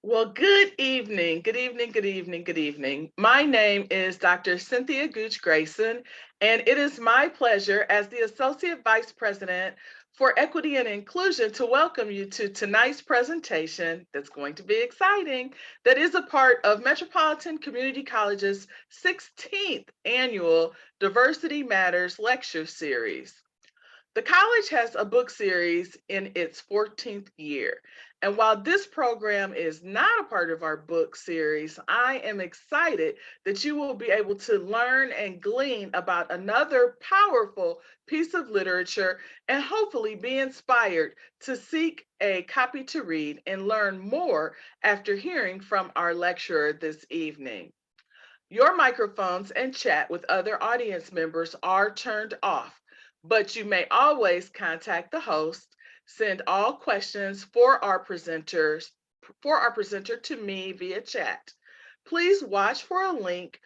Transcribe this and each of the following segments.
Well, good evening. Good evening. Good evening. Good evening. My name is Dr. Cynthia Gooch Grayson, and it is my pleasure as the Associate Vice President for Equity and Inclusion to welcome you to tonight's presentation that's going to be exciting, that is a part of Metropolitan Community College's 16th annual Diversity Matters lecture series. The college has a book series in its 14th year. And while this program is not a part of our book series, I am excited that you will be able to learn and glean about another powerful piece of literature and hopefully be inspired to seek a copy to read and learn more after hearing from our lecturer this evening. Your microphones and chat with other audience members are turned off, but you may always contact the host, send all questions for our presenter to me via chat. Please watch for a link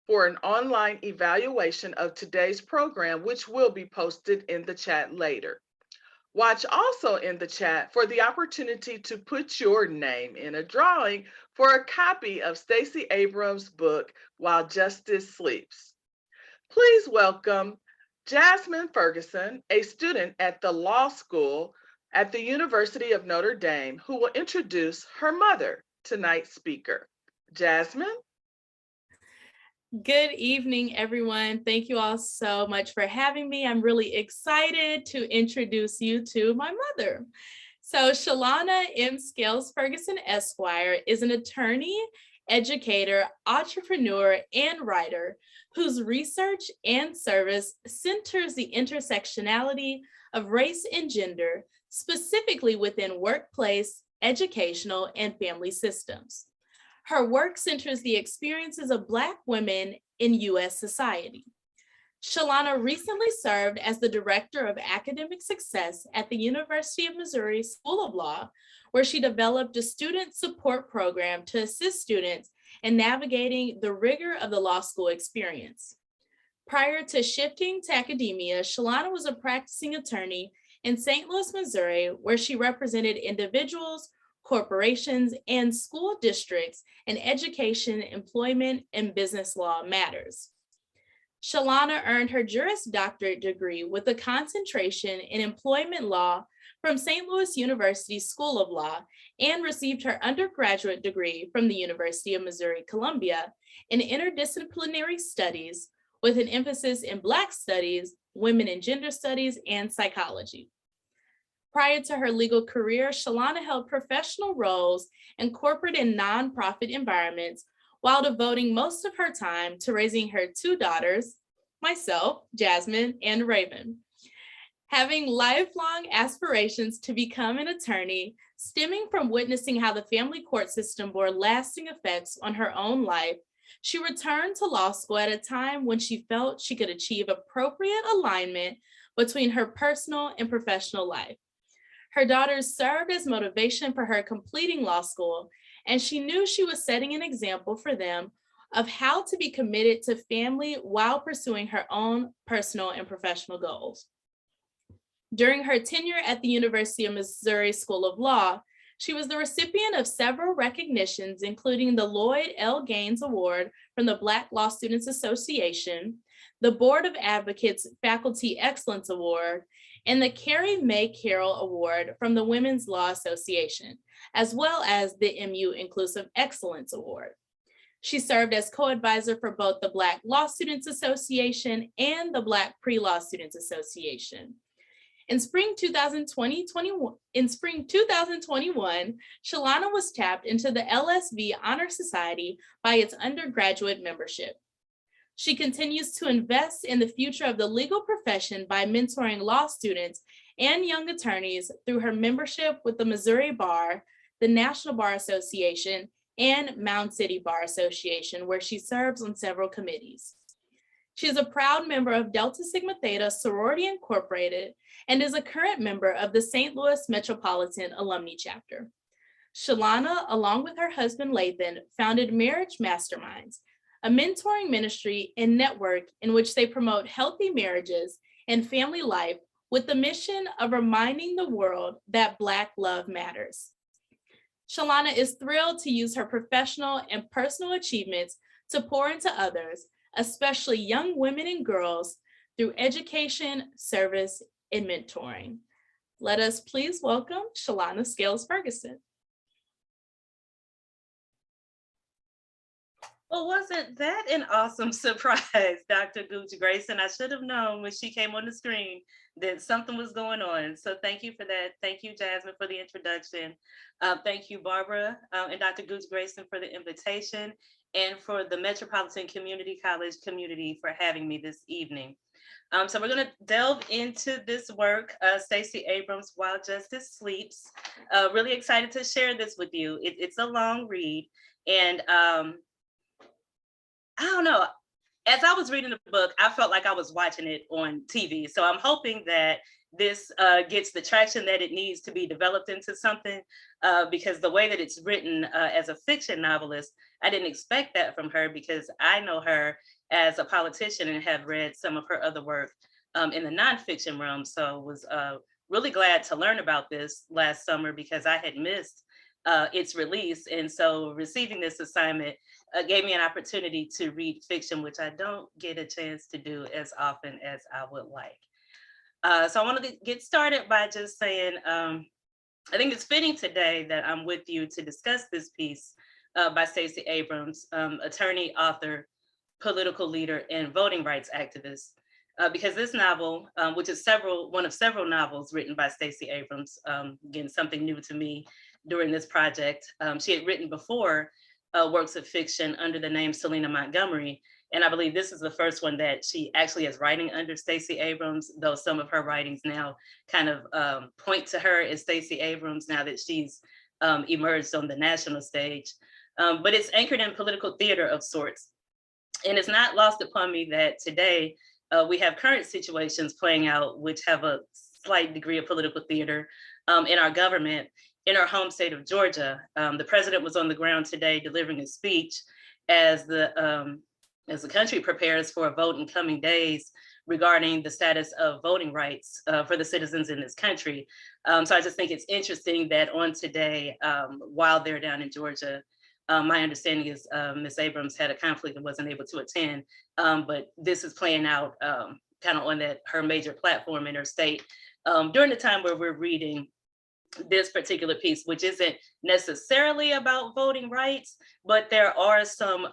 for an online evaluation of today's program, which will be posted in the chat later. Watch also in the chat for the opportunity to put your name in a drawing for a copy of Stacey Abrams' book, While Justice Sleeps. Please welcome Jasmine Ferguson, a student at the law school at the University of Notre Dame, who will introduce her mother, tonight's speaker. Jasmine? Good evening, everyone. Thank you all so much for having me. I'm really excited to introduce you to my mother. So Chalana Scales-Ferguson Esquire is an attorney, educator, entrepreneur, and writer whose research and service centers the intersectionality of race and gender, specifically within workplace, educational, and family systems. Her work centers the experiences of Black women in U.S. society. Chalana recently served as the Director of Academic Success at the University of Missouri School of Law, where she developed a student support program to assist students in navigating the rigor of the law school experience. Prior to shifting to academia, Chalana was a practicing attorney in St. Louis, Missouri, where she represented individuals, corporations, and school districts in education, employment, and business law matters. Chalana earned her Juris Doctorate degree with a concentration in employment law from St. Louis University School of Law and received her undergraduate degree from the University of Missouri-Columbia in interdisciplinary studies with an emphasis in Black studies, women and gender studies, and psychology. Prior to her legal career, Chalana held professional roles in corporate and nonprofit environments while devoting most of her time to raising her two daughters, myself, Jasmine, and Raven. Having lifelong aspirations to become an attorney, stemming from witnessing how the family court system bore lasting effects on her own life, she returned to law school at a time when she felt she could achieve appropriate alignment between her personal and professional life. Her daughters served as motivation for her completing law school, and she knew she was setting an example for them of how to be committed to family while pursuing her own personal and professional goals. During her tenure at the University of Missouri School of Law, she was the recipient of several recognitions, including the Lloyd L. Gaines Award from the Black Law Students Association, the Board of Advocates Faculty Excellence Award, and the Carrie Mae Carroll Award from the Women's Law Association, as well as the MU Inclusive Excellence Award. She served as co-advisor for both the Black Law Students Association and the Black Pre-Law Students Association. In spring 2021, Chalana was tapped into the LSV Honor Society by its undergraduate membership. She continues to invest in the future of the legal profession by mentoring law students and young attorneys through her membership with the Missouri Bar, the National Bar Association, and Mound City Bar Association, where she serves on several committees. She is a proud member of Delta Sigma Theta Sorority Incorporated and is a current member of the St. Louis Metropolitan Alumni Chapter. Chalana, along with her husband Lathan, founded Marriage Masterminds, a mentoring ministry and network in which they promote healthy marriages and family life with the mission of reminding the world that Black love matters. Chalana is thrilled to use her professional and personal achievements to pour into others, especially young women and girls, through education, service, and mentoring. Let us please welcome Chalana Scales-Ferguson. Well, wasn't that an awesome surprise, Dr. Gooch Grayson? I should have known when she came on the screen that something was going on. So thank you for that. Thank you, Jasmine, for the introduction. Thank you, Barbara and Dr. Gooch Grayson for the invitation, and for the Metropolitan Community College community for having me this evening. So we're going to delve into this work, Stacey Abrams, While Justice Sleeps. Really excited to share this with you. It's a long read, and I don't know, as I was reading the book, I felt like I was watching it on TV. So I'm hoping that this gets the traction that it needs to be developed into something, because the way that it's written as a fiction novelist, I didn't expect that from her, because I know her as a politician and have read some of her other work in the nonfiction realm. So was really glad to learn about this last summer, because I had missed its release. And so receiving this assignment gave me an opportunity to read fiction, which I don't get a chance to do as often as I would like. So I wanted to get started by just saying, I think it's fitting today that I'm with you to discuss this piece by Stacey Abrams, attorney, author, political leader, and voting rights activist. Because this novel, which is one of several novels written by Stacey Abrams, again, something new to me during this project. She had written before works of fiction under the name Selena Montgomery, and I believe this is the first one that she actually is writing under Stacey Abrams, though some of her writings now kind of point to her as Stacey Abrams now that she's emerged on the national stage. But it's anchored in political theater of sorts. And it's not lost upon me that today we have current situations playing out which have a slight degree of political theater in our government. In our home state of Georgia, the president was on the ground today delivering a speech as the country prepares for a vote in coming days regarding the status of voting rights for the citizens in this country. So I just think it's interesting that on today, while they're down in Georgia, my understanding is Ms. Abrams had a conflict and wasn't able to attend, but this is playing out kind of on her major platform in her state during the time where we're reading this particular piece, which isn't necessarily about voting rights, but there are some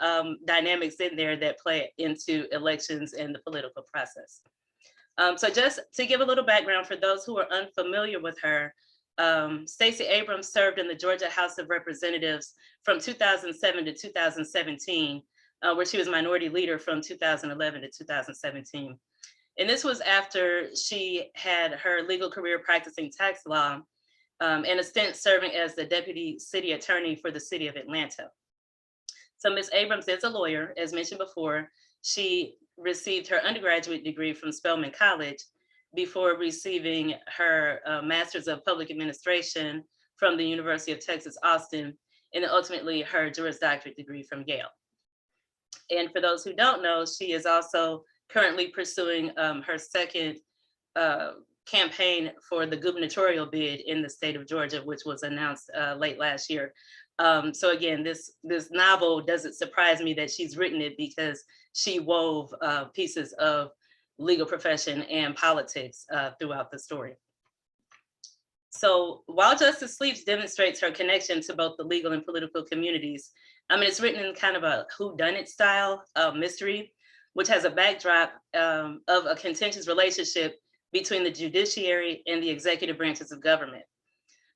dynamics in there that play into elections and the political process. So just to give a little background for those who are unfamiliar with her, Stacey Abrams served in the Georgia House of Representatives from 2007 to 2017, where she was minority leader from 2011 to 2017. And this was after she had her legal career practicing tax law, and a stint serving as the deputy city attorney for the city of Atlanta. So Ms. Abrams is a lawyer, as mentioned before. She received her undergraduate degree from Spelman College before receiving her Master's of Public Administration from the University of Texas, Austin, and ultimately her Juris Doctorate degree from Yale. And for those who don't know, she is also currently pursuing her second campaign for the gubernatorial bid in the state of Georgia, which was announced late last year. So again, this novel doesn't surprise me that she's written it, because she wove pieces of legal profession and politics throughout the story. So While Justice Sleeps demonstrates her connection to both the legal and political communities. I mean, it's written in kind of a whodunit style mystery, which has a backdrop of a contentious relationship between the judiciary and the executive branches of government.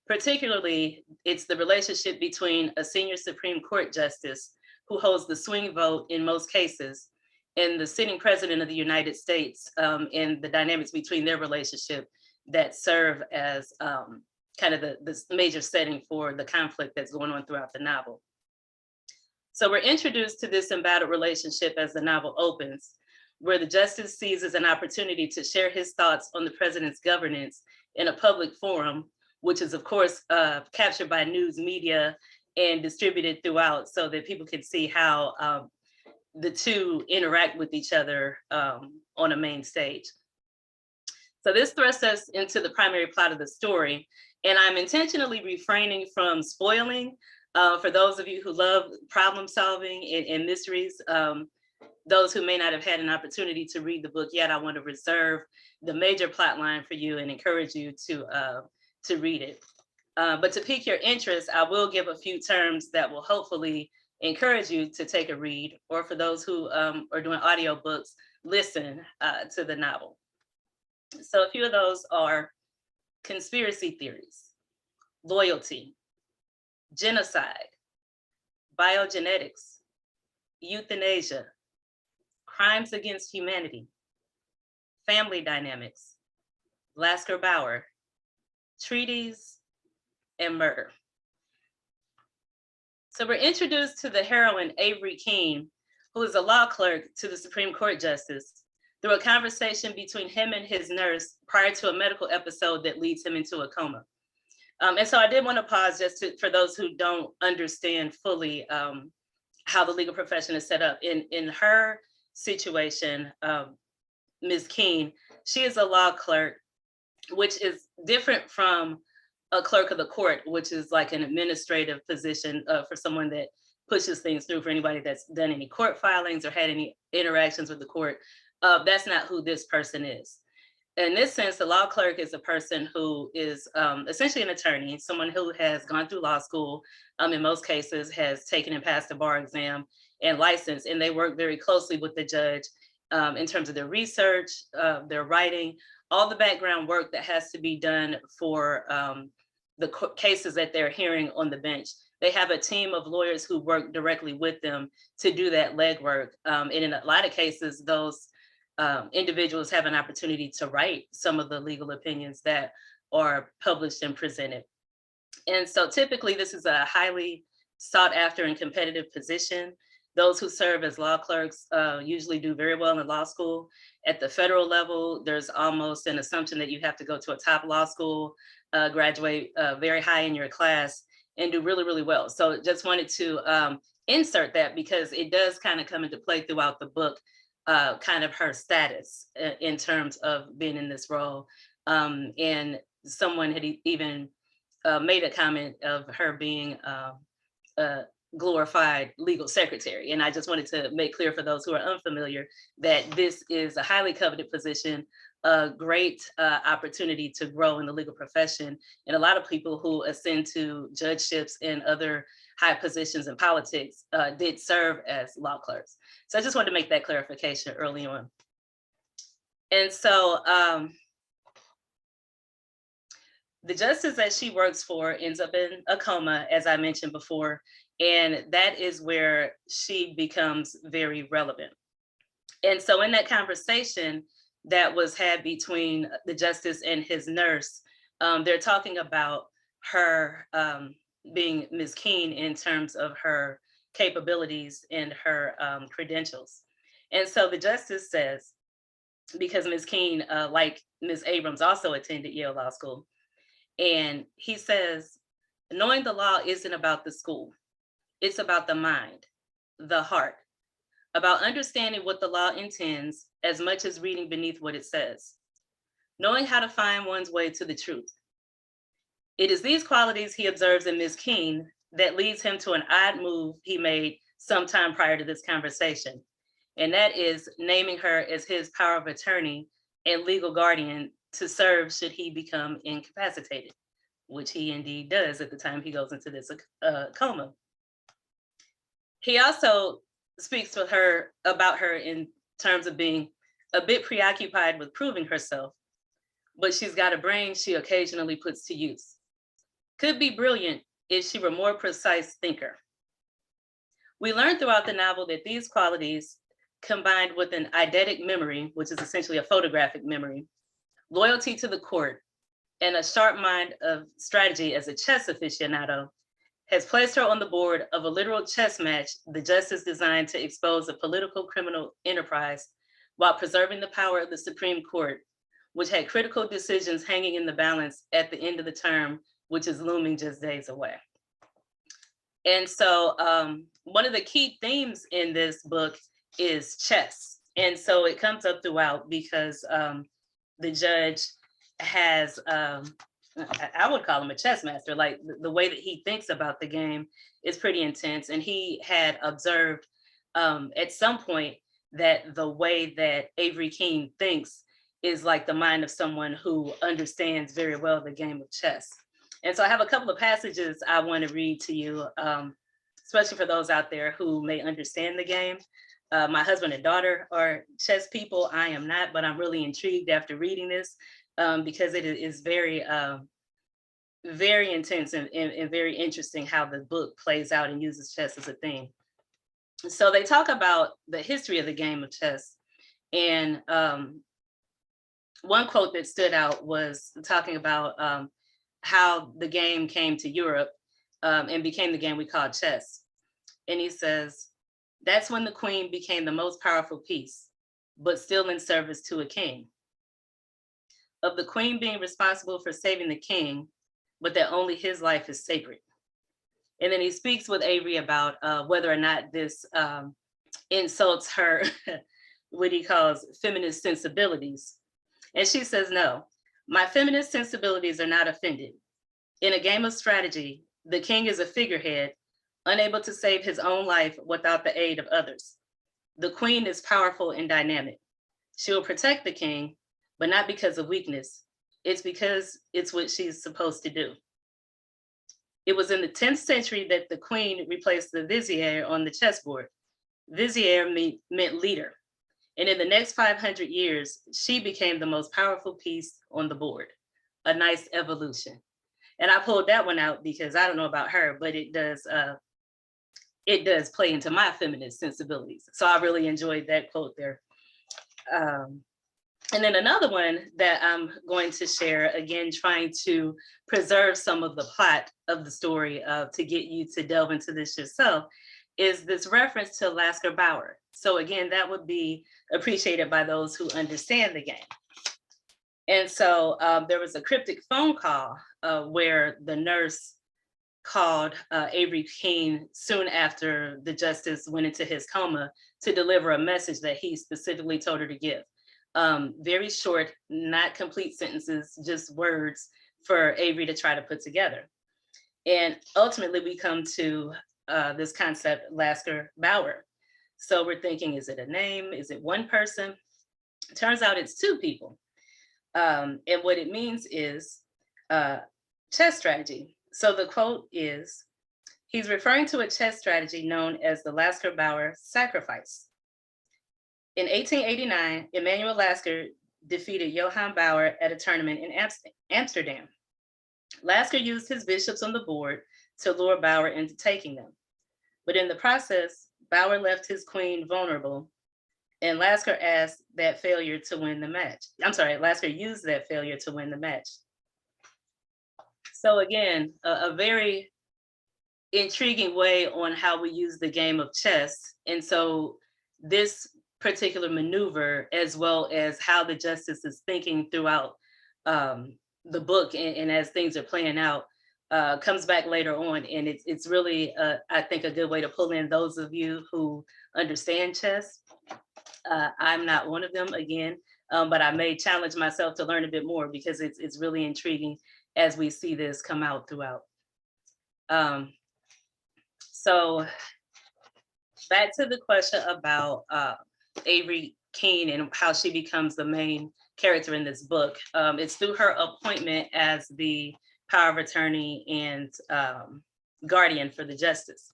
Particularly, it's the relationship between a senior Supreme Court justice who holds the swing vote in most cases, and the sitting president of the United States, and the dynamics between their relationship that serve as kind of the major setting for the conflict that's going on throughout the novel. So we're introduced to this embattled relationship as the novel opens, where the justice seizes an opportunity to share his thoughts on the president's governance in a public forum, which is of course captured by news media and distributed throughout so that people can see how the two interact with each other on a main stage. So this thrusts us into the primary plot of the story. And I'm intentionally refraining from spoiling for those of you who love problem solving and mysteries. Those who may not have had an opportunity to read the book yet, I want to reserve the major plot line for you and encourage you to read it. But to pique your interest, I will give a few terms that will hopefully encourage you to take a read, or for those who are doing audiobooks, listen to the novel. So a few of those are conspiracy theories, loyalty, genocide, biogenetics, euthanasia, crimes against humanity, family dynamics, Lasker Bauer, treaties, and murder. So we're introduced to the heroine, Avery Keene, who is a law clerk to the Supreme Court Justice, through a conversation between him and his nurse prior to a medical episode that leads him into a coma. And so I did want to pause just for those who don't understand fully how the legal profession is set up. In her situation, Ms. Keene, she is a law clerk, which is different from a clerk of the court, which is like an administrative position for someone that pushes things through. For anybody that's done any court filings or had any interactions with the court, that's not who this person is. In this sense, the law clerk is a person who is essentially an attorney, someone who has gone through law school, in most cases has taken and passed a bar exam and license, and they work very closely with the judge in terms of their research, their writing, all the background work that has to be done for the cases that they're hearing on the bench. They have a team of lawyers who work directly with them to do that legwork. And in a lot of cases, those individuals have an opportunity to write some of the legal opinions that are published and presented. And so typically this is a highly sought after and competitive position. Those who serve as law clerks usually do very well in law school. At the federal level, there's almost an assumption that you have to go to a top law school, graduate very high in your class, and do really, really well. So just wanted to insert that because it does kind of come into play throughout the book, kind of her status in terms of being in this role. And someone had even made a comment of her being a glorified legal secretary. And I just wanted to make clear for those who are unfamiliar that this is a highly coveted position, a great opportunity to grow in the legal profession. And a lot of people who ascend to judgeships and other high positions in politics did serve as law clerks. So I just wanted to make that clarification early on. And so the justice that she works for ends up in a coma, as I mentioned before, and that is where she becomes very relevant. And so in that conversation that was had between the justice and his nurse, they're talking about her being Ms. Keene in terms of her capabilities and her credentials. And so the justice says, because Ms. Keene, like Ms. Abrams, also attended Yale Law School, and he says, knowing the law isn't about the school. It's about the mind, the heart, about understanding what the law intends as much as reading beneath what it says, knowing how to find one's way to the truth. It is these qualities he observes in Ms. Keene that leads him to an odd move he made sometime prior to this conversation. And that is naming her as his power of attorney and legal guardian to serve should he become incapacitated, which he indeed does at the time he goes into this coma. He also speaks to her about her in terms of being a bit preoccupied with proving herself, but she's got a brain she occasionally puts to use. Could be brilliant if she were a more precise thinker. We learn throughout the novel that these qualities, combined with an eidetic memory, which is essentially a photographic memory, loyalty to the court, and a sharp mind of strategy as a chess aficionado, has placed her on the board of a literal chess match the justice designed to expose a political criminal enterprise while preserving the power of the Supreme Court, which had critical decisions hanging in the balance at the end of the term, which is looming just days away. And so one of the key themes in this book is chess. And so it comes up throughout because the judge has I would call him a chess master. Like the way that he thinks about the game is pretty intense. And he had observed at some point that the way that Avery King thinks is like the mind of someone who understands very well the game of chess. And so I have a couple of passages I want to read to you, especially for those out there who may understand the game. My husband and daughter are chess people. I am not, but I'm really intrigued after reading this because it is very, very intense and very interesting how the book plays out and uses chess as a theme. So they talk about the history of the game of chess. And one quote that stood out was talking about how the game came to Europe and became the game we call chess. And he says, that's when the queen became the most powerful piece, but still in service to a king. Of the queen being responsible for saving the king, but that only his life is sacred. And then he speaks with Avery about whether or not this insults her, what he calls feminist sensibilities. And she says, no, my feminist sensibilities are not offended. In a game of strategy, the king is a figurehead, unable to save his own life without the aid of others. The queen is powerful and dynamic. She will protect the king, but not because of weakness. It's because it's what she's supposed to do. It was in the 10th century that the queen replaced the vizier on the chessboard. Vizier meant leader. And in the next 500 years, she became the most powerful piece on the board. A nice evolution. And I pulled that one out because I don't know about her, but it does play into my feminist sensibilities. So I really enjoyed that quote there. And then another one that I'm going to share, again, trying to preserve some of the plot of the story to get you to delve into this yourself, is this reference to Lasker Bauer. So again, that would be appreciated by those who understand the game. And so there was a cryptic phone call where the nurse called Avery King soon after the justice went into his coma to deliver a message that he specifically told her to give. Very short, not complete sentences, just words for Avery to try to put together. And ultimately we come to this concept, Lasker Bauer. So we're thinking, is it a name? Is it one person? It turns out it's two people. And what it means is chess strategy. So the quote is, he's referring to a chess strategy known as the Lasker Bauer sacrifice. In 1889, Emanuel Lasker defeated Johann Bauer at a tournament in Amsterdam. Lasker used his bishops on the board to lure Bauer into taking them. But in the process, Bauer left his queen vulnerable, and Lasker asked that failure to win the match. Lasker used that failure to win the match. So again, a very intriguing way on how we use the game of chess. And so this particular maneuver, as well as how the justice is thinking throughout the book and as things are playing out, comes back later on. And it's really, I think, a good way to pull in those of you who understand chess. I'm not one of them, again, but I may challenge myself to learn a bit more because it's really intriguing as we see this come out throughout. So back to the question about Avery King and how she becomes the main character in this book. It's through her appointment as the power of attorney and guardian for the justice.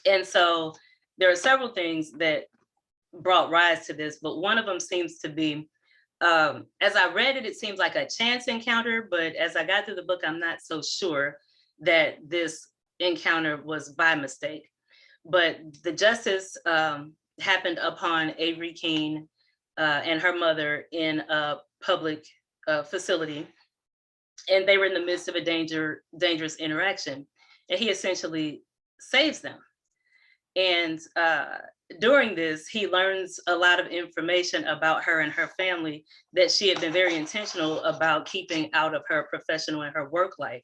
And so there are several things that brought rise to this, but one of them seems to be, as I read it, it seems like a chance encounter, but as I got through the book, I'm not so sure that this encounter was by mistake. But the justice happened upon Avery King and her mother in a public facility, and they were in the midst of a dangerous interaction, and he essentially saves them. And during this, he learns a lot of information about her and her family that she had been very intentional about keeping out of her professional and her work life.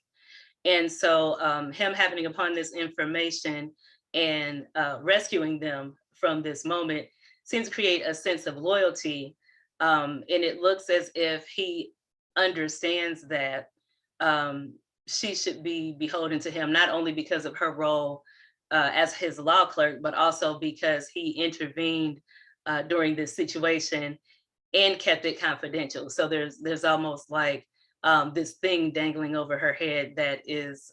And so him happening upon this information and rescuing them from this moment seems to create a sense of loyalty. And it looks as if he understands that she should be beholden to him, not only because of her role as his law clerk, but also because he intervened during this situation and kept it confidential. So there's almost like this thing dangling over her head that is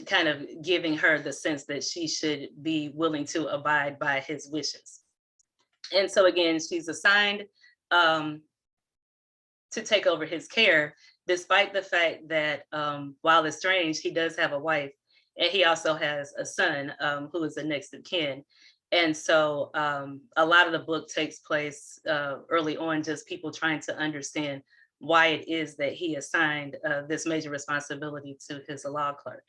kind of giving her the sense that she should be willing to abide by his wishes. And so again, she's assigned to take over his care, despite the fact that while estranged, he does have a wife, and he also has a son who is a next of kin. And so a lot of the book takes place early on, just people trying to understand why it is that he assigned this major responsibility to his law clerk.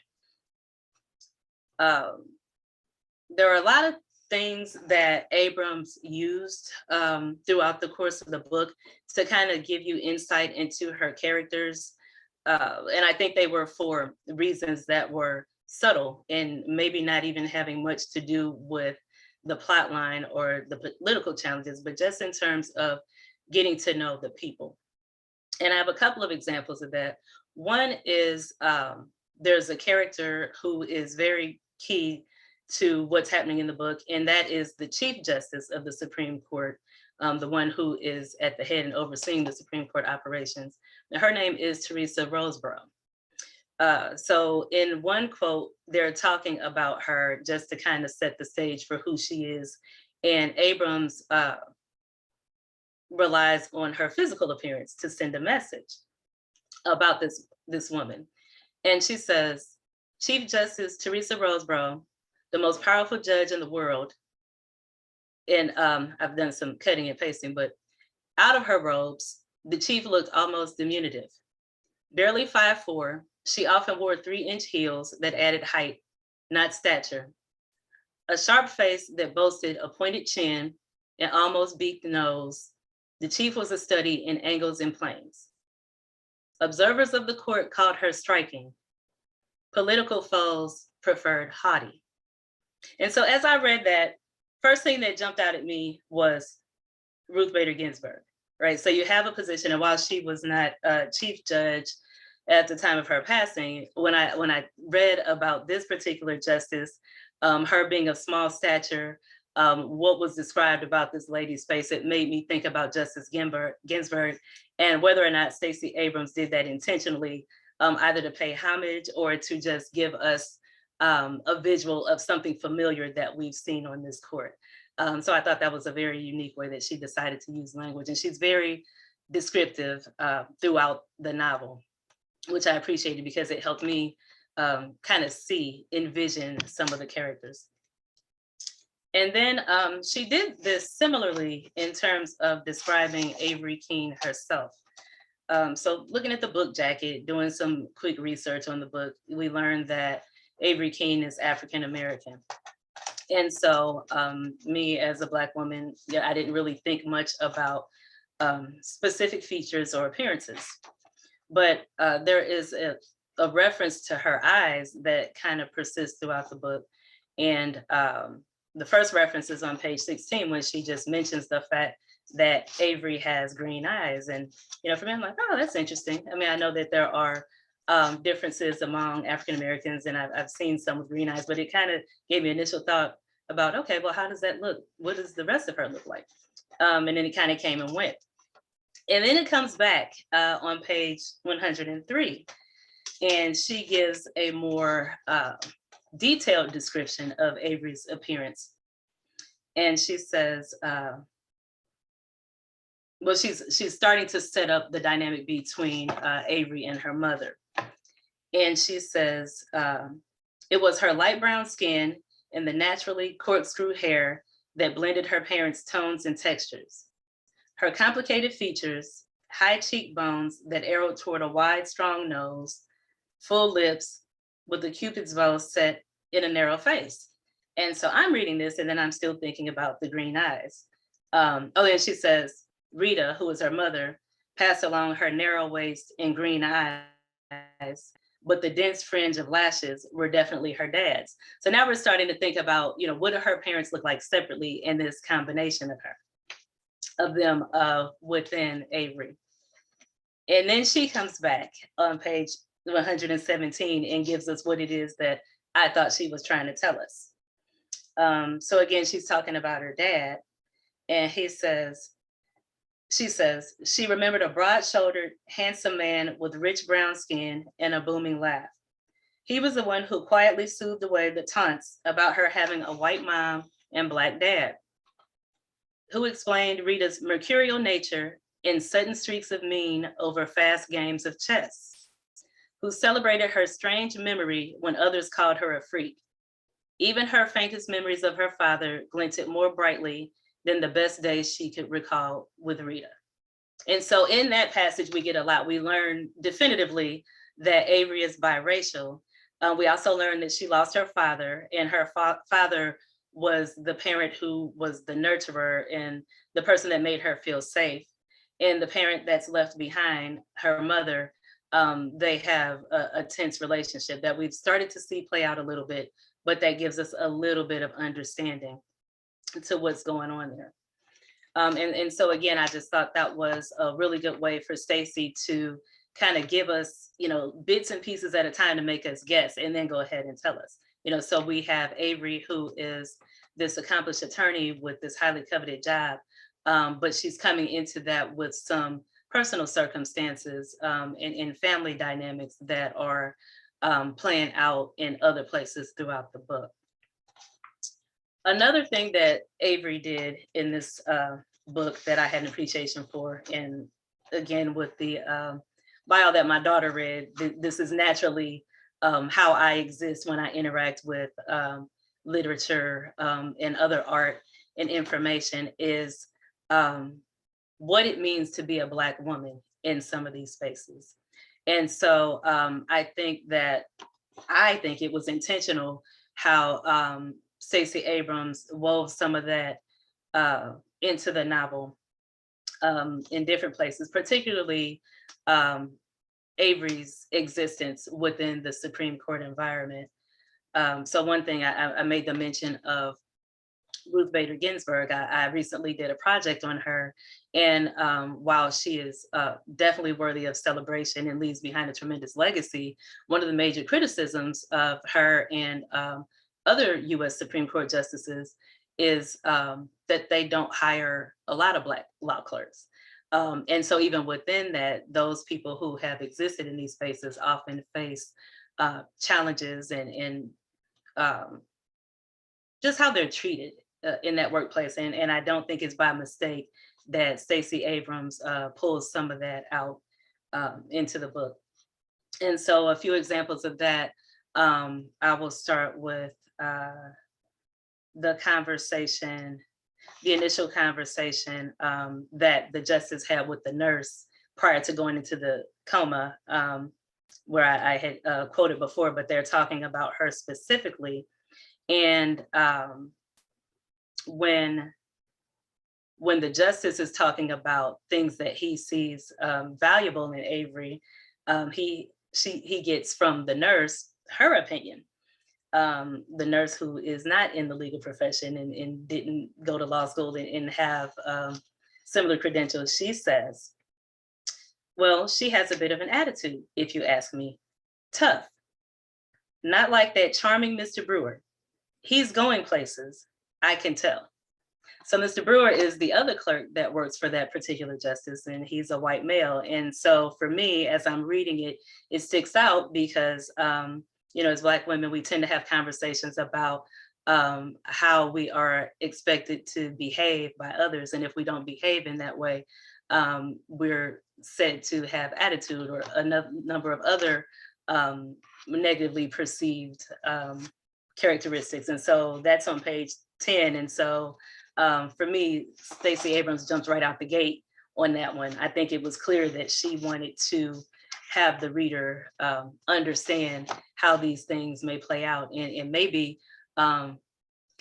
There are a lot of things that Abrams used throughout the course of the book to kind of give you insight into her characters. And I think they were for reasons that were subtle and maybe not even having much to do with the plot line or the political challenges, but just in terms of getting to know the people. And I have a couple of examples of that. One is there's a character who is very key to what's happening in the book, and that is the Chief Justice of the Supreme Court, the one who is at the head and overseeing the Supreme Court operations. Now, her name is Teresa Roseborough. So in one quote, they're talking about her just to kind of set the stage for who she is. And Abrams relies on her physical appearance to send a message about this woman. And she says, Chief Justice Teresa Roseborough, the most powerful judge in the world. And I've done some cutting and pasting, but out of her robes, the chief looked almost diminutive. Barely 5'4", she often wore 3-inch heels that added height, not stature. A sharp face that boasted a pointed chin and almost beaked nose. The chief was a study in angles and planes. Observers of the court called her striking. Political foes preferred haughty. And so as I read that, first thing that jumped out at me was Ruth Bader Ginsburg, right? So you have a position, and while she was not a chief judge at the time of her passing, when I read about this particular justice, her being of small stature, what was described about this lady's face, it made me think about Justice Ginsburg and whether or not Stacey Abrams did that intentionally, either to pay homage or to just give us a visual of something familiar that we've seen on this court. So I thought that was a very unique way that she decided to use language. And she's very descriptive throughout the novel, which I appreciated because it helped me kind of envision some of the characters. And then she did this similarly in terms of describing Avery Keene herself. So looking at the book jacket, doing some quick research on the book, we learned that Avery Keene is African American. And so me as a Black woman, I didn't really think much about specific features or appearances. But there is a reference to her eyes that kind of persists throughout the book. And the first reference is on page 16 when she just mentions the fact that Avery has green eyes. And, for me, I'm like, oh, that's interesting. I mean, I know that there are differences among African-Americans, and I've seen some with green eyes, but it kind of gave me initial thought about, okay, well, how does that look? What does the rest of her look like? And then it kind of came and went. And then it comes back on page 103, and she gives a more detailed description of Avery's appearance. And she says, well, she's starting to set up the dynamic between Avery and her mother. And she says, it was her light brown skin and the naturally corkscrew hair that blended her parents' tones and textures. Her complicated features, high cheekbones that arrowed toward a wide, strong nose, full lips with a Cupid's bow set in a narrow face. And so I'm reading this and then I'm still thinking about the green eyes. And she says, Rita, who was her mother, passed along her narrow waist and green eyes, but the dense fringe of lashes were definitely her dad's. So now we're starting to think about, what do her parents look like separately in this combination of her? of them within Avery. And then she comes back on page 117 and gives us what it is that I thought she was trying to tell us. So again, she's talking about her dad, and she says, she remembered a broad-shouldered, handsome man with rich brown skin and a booming laugh. He was the one who quietly soothed away the taunts about her having a white mom and Black dad, who explained Rita's mercurial nature in sudden streaks of mean over fast games of chess, who celebrated her strange memory when others called her a freak. Even her faintest memories of her father glinted more brightly than the best days she could recall with Rita. And so in that passage, we get a lot. We learn definitively that Avery is biracial. We also learned that she lost her father, and her father was the parent who was the nurturer and the person that made her feel safe. And the parent that's left behind, her mother, they have a tense relationship that we've started to see play out a little bit, but that gives us a little bit of understanding to what's going on there. And so again, I just thought that was a really good way for Stacey to kind of give us, bits and pieces at a time to make us guess and then go ahead and tell us. So we have Avery, who is this accomplished attorney with this highly coveted job, but she's coming into that with some personal circumstances and family dynamics that are playing out in other places throughout the book. Another thing that Avery did in this book that I had an appreciation for, and again, with the bio that my daughter read, this is naturally how I exist when I interact with literature and other art and information, is what it means to be a Black woman in some of these spaces. And so I think it was intentional how Stacey Abrams wove some of that into the novel in different places, particularly Avery's existence within the Supreme Court environment. So one thing I made the mention of Ruth Bader Ginsburg. I recently did a project on her, and while she is definitely worthy of celebration and leaves behind a tremendous legacy, one of the major criticisms of her and other US Supreme Court justices is that they don't hire a lot of Black law clerks. And so even within that, those people who have existed in these spaces often face challenges and just how they're treated in that workplace. And I don't think it's by mistake that Stacey Abrams pulls some of that out into the book. And so a few examples of that, I will start with the initial conversation that the justice had with the nurse prior to going into the coma, where I had quoted before, but they're talking about her specifically. And when the justice is talking about things that he sees valuable in Avery, he gets from the nurse her opinion. The nurse who is not in the legal profession and didn't go to law school and have similar credentials, she says, well, she has a bit of an attitude, if you ask me. Tough. Not like that charming Mr. Brewer. He's going places, I can tell. So Mr. Brewer is the other clerk that works for that particular justice, and he's a white male. And so for me, as I'm reading it, it sticks out because, as Black women, we tend to have conversations about how we are expected to behave by others. And if we don't behave in that way, we're said to have attitude or a number of other negatively perceived characteristics. And so that's on page 10. And so for me, Stacey Abrams jumped right out the gate on that one. I think it was clear that she wanted to have the reader understand how these things may play out and maybe kind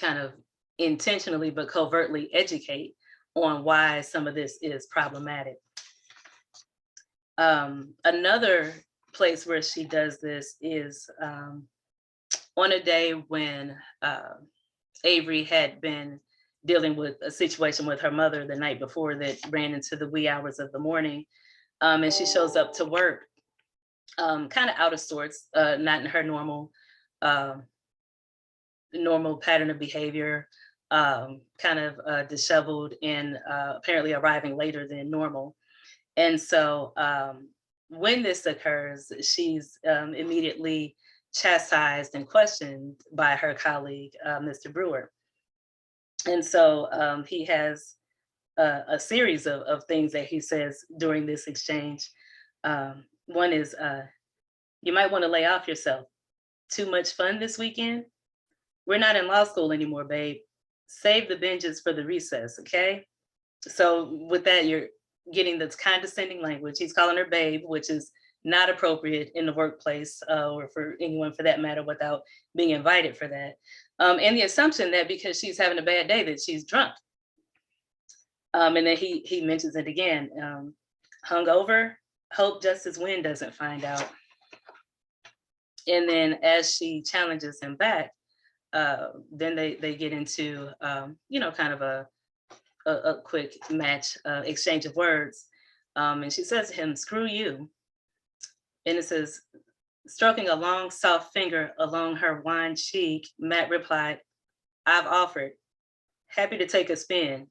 of intentionally but covertly educate on why some of this is problematic. Another place where she does this is on a day when Avery had been dealing with a situation with her mother the night before that ran into the wee hours of the morning. And she shows up to work kind of out of sorts, not in her uh, normal pattern of behavior, kind of disheveled and apparently arriving later than normal. And so when this occurs, she's immediately chastised and questioned by her colleague, Mr. Brewer. And so he has a series of things that he says during this exchange. One is, you might want to lay off yourself. Too much fun this weekend? We're not in law school anymore, babe. Save the binges for the recess, okay? So with that, you're getting this condescending language. He's calling her babe, which is not appropriate in the workplace or for anyone for that matter without being invited for that. And the assumption that because she's having a bad day that she's drunk. And then he mentions it again, hungover, hope Justice Wynn doesn't find out. And then as she challenges him back, then they get into, kind of a quick match exchange of words. And she says to him, screw you. And it says, stroking a long, soft finger along her wine cheek, Matt replied, I've offered. Happy to take a spin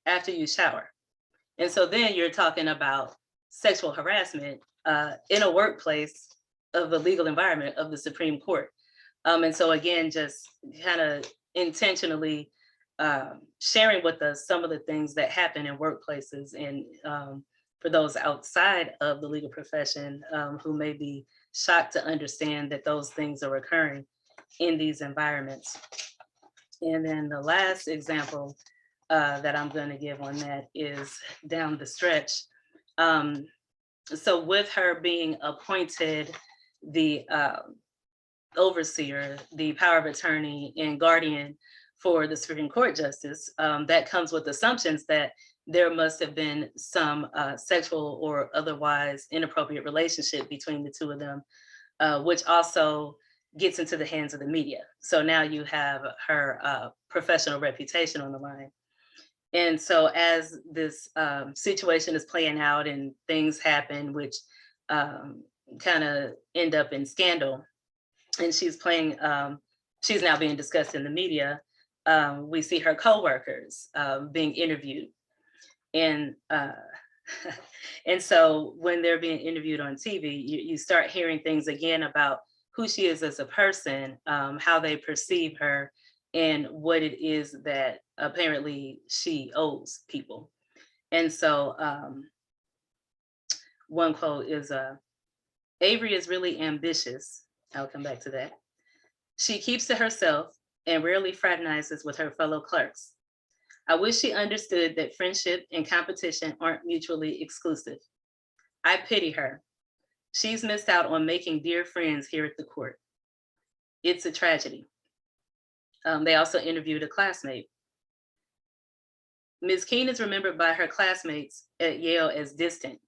after you shower. And so then you're talking about sexual harassment in a workplace of the legal environment of the Supreme Court. And so again, just kind of intentionally sharing with us some of the things that happen in workplaces, and for those outside of the legal profession who may be shocked to understand that those things are occurring in these environments. And then the last example that I'm going to give on that is down the stretch. So with her being appointed the overseer, the power of attorney and guardian for the Supreme Court justice, that comes with assumptions that there must have been some sexual or otherwise inappropriate relationship between the two of them, which also gets into the hands of the media. So now you have her professional reputation on the line. And so as this situation is playing out and things happen, which kind of end up in scandal, and she's now being discussed in the media, we see her coworkers being interviewed. And and so when they're being interviewed on TV, you start hearing things again about who she is as a person, how they perceive her, and what it is that apparently she owes people. And so one quote is, Avery is really ambitious. I'll come back to that. She keeps to herself and rarely fraternizes with her fellow clerks. I wish she understood that friendship and competition aren't mutually exclusive. I pity her. She's missed out on making dear friends here at the court. It's a tragedy. They also interviewed a classmate. Ms. Keene is remembered by her classmates at Yale as distant.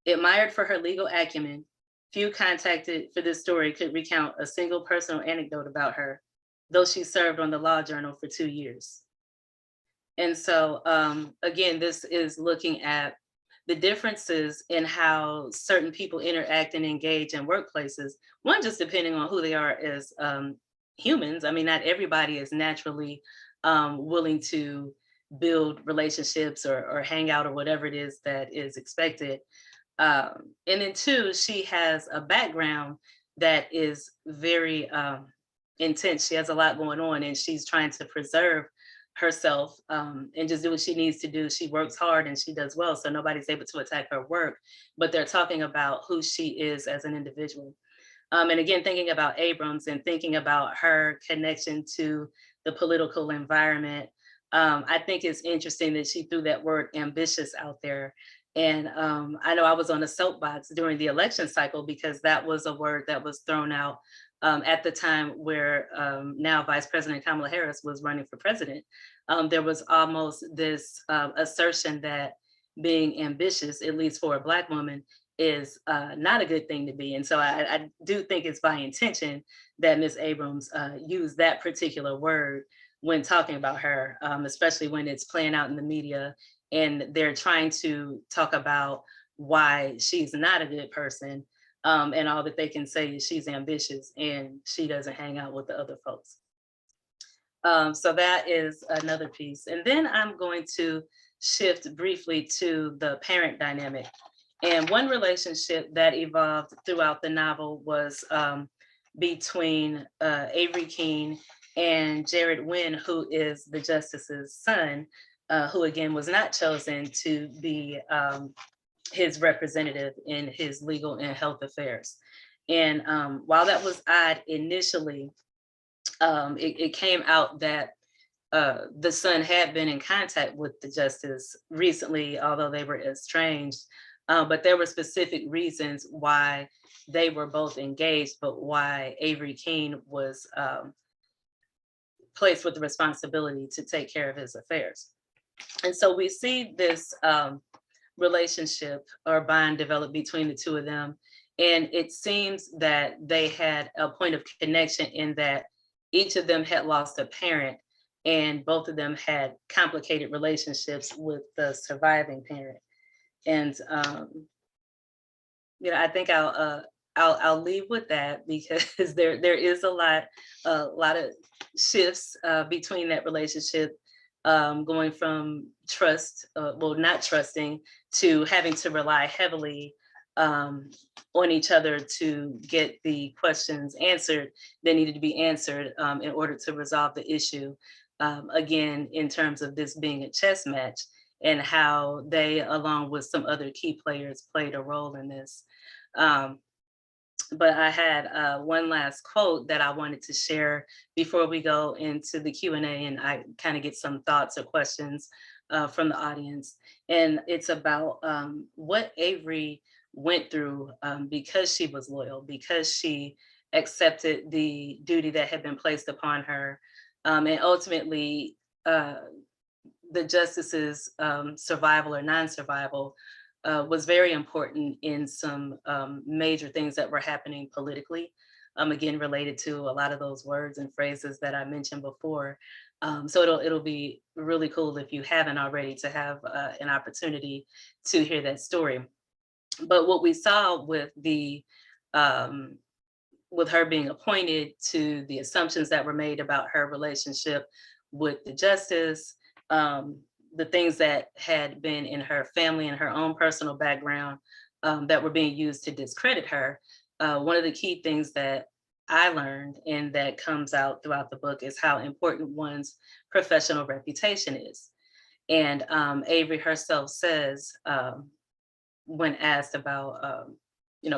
Admired for her legal acumen, few contacted for this story could recount a single personal anecdote about her, though she served on the Law Journal for 2 years. And so again, this is looking at the differences in how certain people interact and engage in workplaces, one, just depending on who they are as humans. I mean, not everybody is naturally willing to build relationships or hang out or whatever it is that is expected. And then two, she has a background that is very intense. She has a lot going on and she's trying to preserve herself and just do what she needs to do. She works hard and she does well, so nobody's able to attack her work, but they're talking about who she is as an individual. And again, thinking about Abrams and thinking about her connection to the political environment, I think it's interesting that she threw that word ambitious out there. And I know I was on a soapbox during the election cycle because that was a word that was thrown out at the time where now Vice President Kamala Harris was running for president. There was almost this assertion that being ambitious, at least for a Black woman, is not a good thing to be. And so I do think it's by intention that Ms. Abrams used that particular word when talking about her, especially when it's playing out in the media and they're trying to talk about why she's not a good person. And all that they can say is she's ambitious and she doesn't hang out with the other folks. So that is another piece. And then I'm going to shift briefly to the parent dynamic. And one relationship that evolved throughout the novel was between Avery Keene and Jared Wynn, who is the justice's son, who again was not chosen to be his representative in his legal and health affairs. And while that was odd initially, it came out that the son had been in contact with the justice recently, although they were estranged. But there were specific reasons why they were both engaged, but why Avery Keene was placed with the responsibility to take care of his affairs. And so we see this relationship or bond develop between the two of them. And it seems that they had a point of connection in that each of them had lost a parent and both of them had complicated relationships with the surviving parent. And I think I'll leave with that because there is a lot of shifts between that relationship, going from trust, not trusting, to having to rely heavily on each other to get the questions answered that needed to be answered in order to resolve the issue. Again, in terms of this being a chess match, and how they, along with some other key players, played a role in this. But I had one last quote that I wanted to share before we go into the Q&A, and I kind of get some thoughts or questions from the audience. And it's about what Avery went through because she was loyal, because she accepted the duty that had been placed upon her. And ultimately, the justice's survival or non-survival was very important in some major things that were happening politically, again, related to a lot of those words and phrases that I mentioned before. So it'll be really cool if you haven't already to have an opportunity to hear that story. But what we saw with with her being appointed, to the assumptions that were made about her relationship with the justice, the things that had been in her family and her own personal background that were being used to discredit her. One of the key things that I learned and that comes out throughout the book is how important one's professional reputation is. And Avery herself says, when asked about,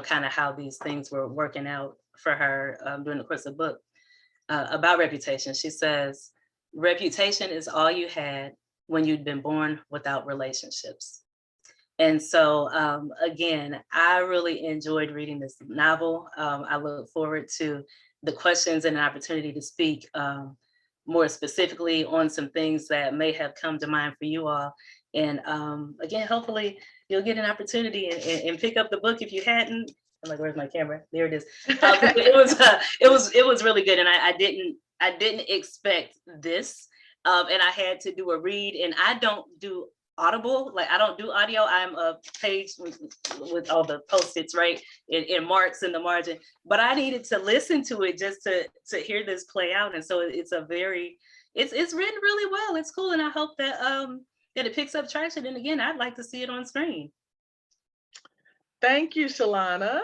kind of how these things were working out for her during the course of the book, about reputation, she says, reputation is all you had when you'd been born without relationships. And so, again, I really enjoyed reading this novel. I look forward to the questions and an opportunity to speak more specifically on some things that may have come to mind for you all. And again, hopefully you'll get an opportunity and pick up the book if you hadn't. I'm like, where's my camera? There it is. It was really good, and I didn't expect this. And I had to do a read, and I don't do Audible, like I don't do audio. I'm a page with all the post-its, right, in marks in the margin. But I needed to listen to it just to hear this play out, and so it's written really well. It's cool, and I hope that that it picks up traction. And again, I'd like to see it on screen. Thank you, Chalana.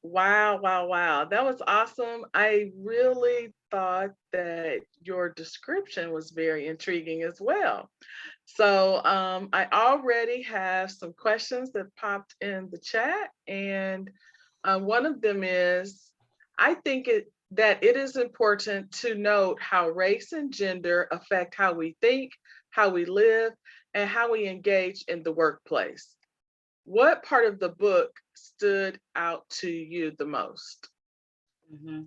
Wow. That was awesome. I really thought that your description was very intriguing as well. So I already have some questions that popped in the chat. And one of them is, I think that it is important to note how race and gender affect how we think, how we live, and how we engage in the workplace. What part of the book stood out to you the most? Mm-hmm.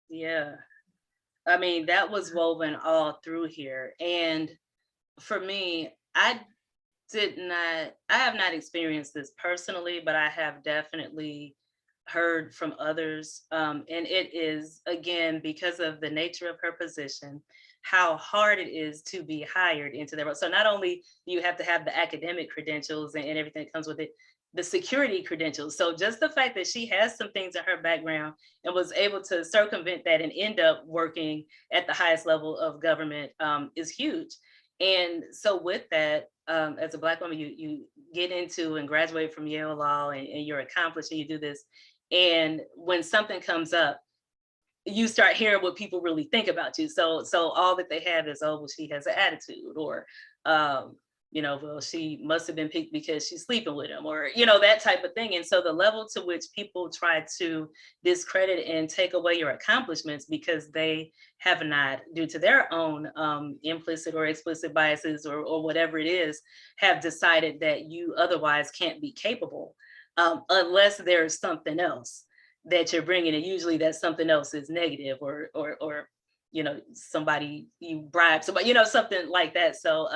Yeah, I mean, that was woven all through here. And for me, I have not experienced this personally, but I have definitely heard from others. And it is, again, because of the nature of her position, how hard it is to be hired into that role. So not only do you have to have the academic credentials and everything that comes with it, the security credentials. So just the fact that she has some things in her background and was able to circumvent that and end up working at the highest level of government is huge. And so with that, as a Black woman, you get into and graduate from Yale Law, and you're accomplished and you do this. And when something comes up, you start hearing what people really think about you. So all that they have is, oh, well, she has an attitude, or well, she must have been picked because she's sleeping with him, or that type of thing. And so the level to which people try to discredit and take away your accomplishments because they have not, due to their own implicit or explicit biases or whatever it is, have decided that you otherwise can't be capable unless there's something else that you're bringing. And usually that something else is negative, or somebody, you bribe somebody, something like that. So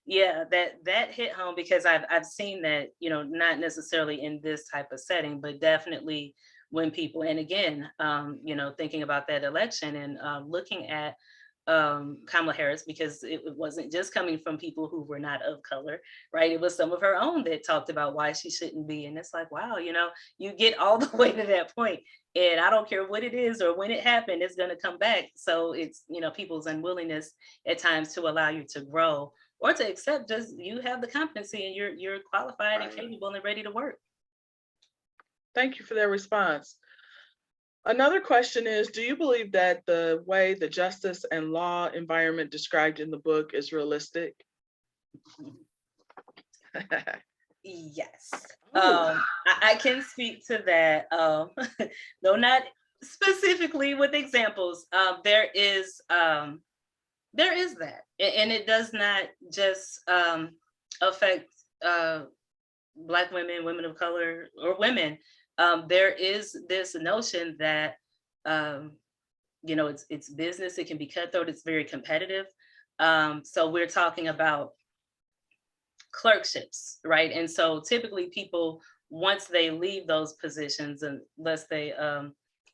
yeah, that hit home, because I've seen that, not necessarily in this type of setting, but definitely when people, and again, thinking about that election and looking at Kamala Harris, because it wasn't just coming from people who were not of color, right? It was some of her own that talked about why she shouldn't be. And it's like, wow, you get all the way to that point, and I don't care what it is or when it happened, it's going to come back. So it's, people's unwillingness at times to allow you to grow, or to accept just you have the competency and you're qualified and capable and ready to work. Thank you for that response. Another question is, do you believe that the way the justice and law environment described in the book is realistic? Yes. I can speak to that. Though not specifically with examples. There is that. And it does not just affect Black women, women of color, or women. There is this notion that it's business, it can be cutthroat, it's very competitive. So we're talking about clerkships, right? And so typically people, once they leave those positions, unless they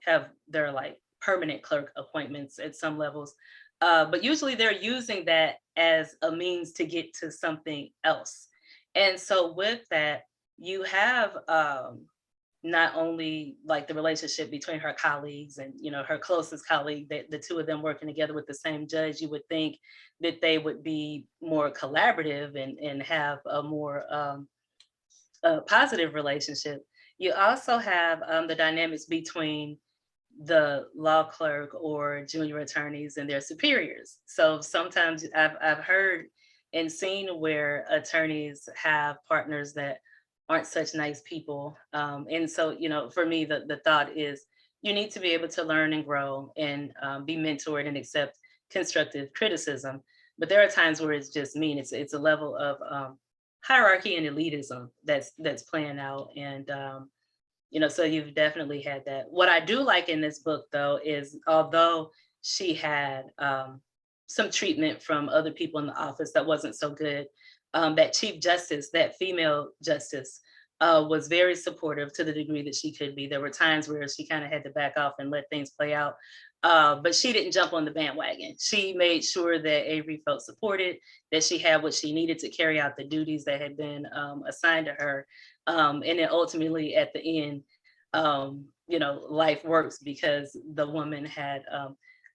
have their like permanent clerk appointments at some levels, but usually they're using that as a means to get to something else. And so with that, you have not only like the relationship between her colleagues and, her closest colleague, that the two of them working together with the same judge, you would think that they would be more collaborative and have a more positive relationship. You also have the dynamics between the law clerk or junior attorneys and their superiors. So sometimes I've heard and seen where attorneys have partners that aren't such nice people. And so, for me, the thought is you need to be able to learn and grow and be mentored and accept constructive criticism. But there are times where it's just mean. It's a level of hierarchy and elitism that's playing out. And, so you've definitely had that. What I do like in this book, though, is although she had some treatment from other people in the office that wasn't so good, that Chief Justice, that female justice, was very supportive to the degree that she could be. There were times where she kind of had to back off and let things play out. But she didn't jump on the bandwagon. She made sure that Avery felt supported, that she had what she needed to carry out the duties that had been assigned to her. And then ultimately at the end, life works because the woman had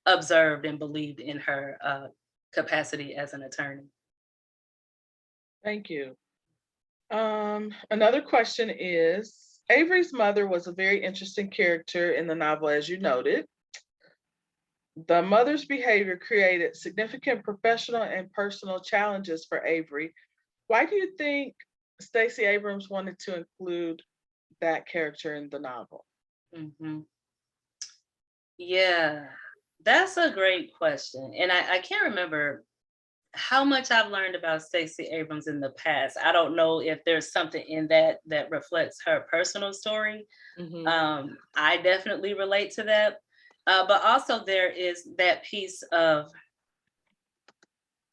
observed and believed in her capacity as an attorney. Thank you. Another question is, Avery's mother was a very interesting character in the novel, as you noted. The mother's behavior created significant professional and personal challenges for Avery. Why do you think Stacey Abrams wanted to include that character in the novel? Mm-hmm. Yeah, that's a great question. And I can't remember how much I've learned about Stacey Abrams in the past. I don't know if there's something in that reflects her personal story. Mm-hmm. I definitely relate to that. But also there is that piece of,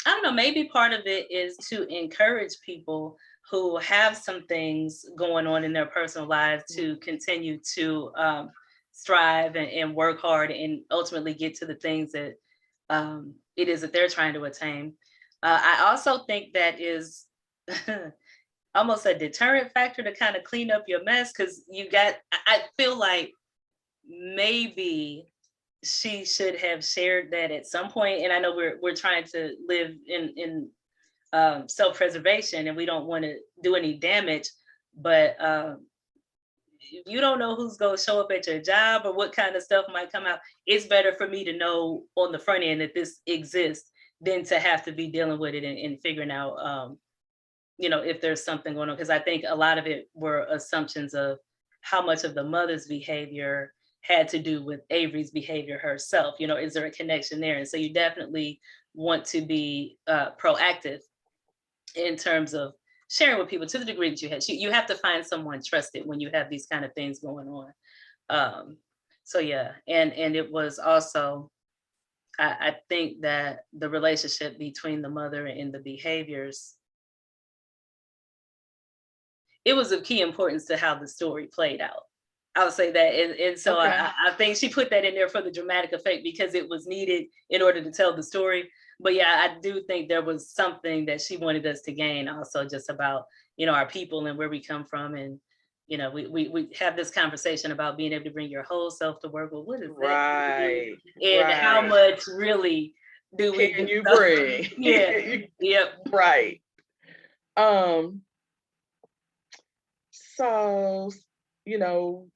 I don't know, maybe part of it is to encourage people who have some things going on in their personal lives to continue to strive and work hard and ultimately get to the things that it is that they're trying to attain. I also think that is almost a deterrent factor to kind of clean up your mess, because I feel like maybe she should have shared that at some point. And I know we're trying to live in self-preservation and we don't want to do any damage, but you don't know who's going to show up at your job or what kind of stuff might come out. It's better for me to know on the front end that this exists than to have to be dealing with it and figuring out, if there's something going on. Because I think a lot of it were assumptions of how much of the mother's behavior had to do with Avery's behavior herself. Is there a connection there? And so you definitely want to be proactive in terms of sharing with people to the degree that you have to find someone trusted when you have these kind of things going on. So yeah, and it was also, I think that the relationship between the mother and the behaviors, it was of key importance to how the story played out. I would say that. And so Okay. I think she put that in there for the dramatic effect because it was needed in order to tell the story. But yeah, I do think there was something that she wanted us to gain also just about, our people and where we come from. And, we have this conversation about being able to bring your whole self to work. Well, what is that? Right. And how much really do we can you bring? Yeah. Yep. Right. So,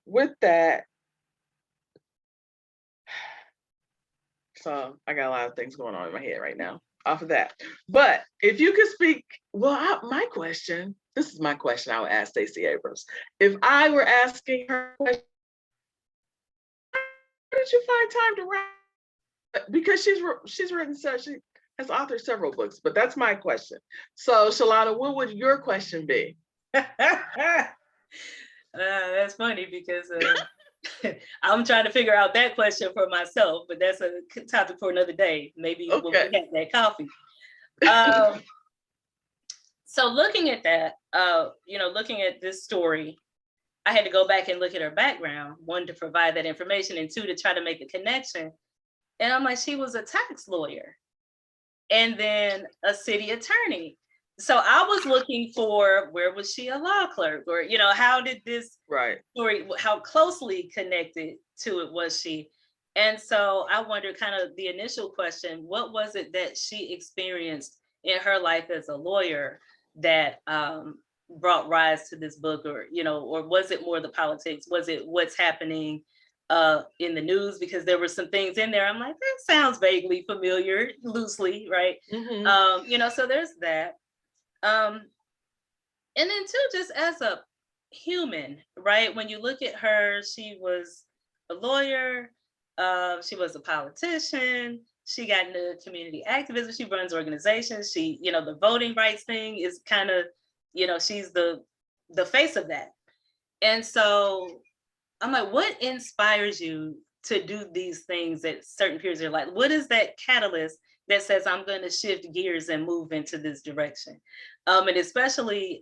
with that, so I got a lot of things going on in my head right now off of that. But if you could speak, this is my question I would ask Stacey Abrams. If I were asking her question, how did you find time to write? Because she's written, she has authored several books, but that's my question. So Chalana, what would your question be? That's funny because I'm trying to figure out that question for myself, but that's a topic for another day. Maybe when we have that coffee. So looking at that, looking at this story, I had to go back and look at her background, one, to provide that information, and two, to try to make a connection. And I'm like, she was a tax lawyer and then a city attorney. So I was looking for, where was she a law clerk? Or, how did this story, how closely connected to it was she? And so I wondered, kind of the initial question, what was it that she experienced in her life as a lawyer that brought rise to this book? Or, or was it more the politics? Was it what's happening in the news? Because there were some things in there, I'm like, that sounds vaguely familiar, loosely, right? Mm-hmm. So there's that. And then too, just as a human, right? When you look at her, she was a lawyer, she was a politician, she got into community activism, she runs organizations, she, the voting rights thing is kind of, she's the face of that. And so I'm like, what inspires you to do these things at certain periods of your life? What is that catalyst that says I'm going to shift gears and move into this direction? And especially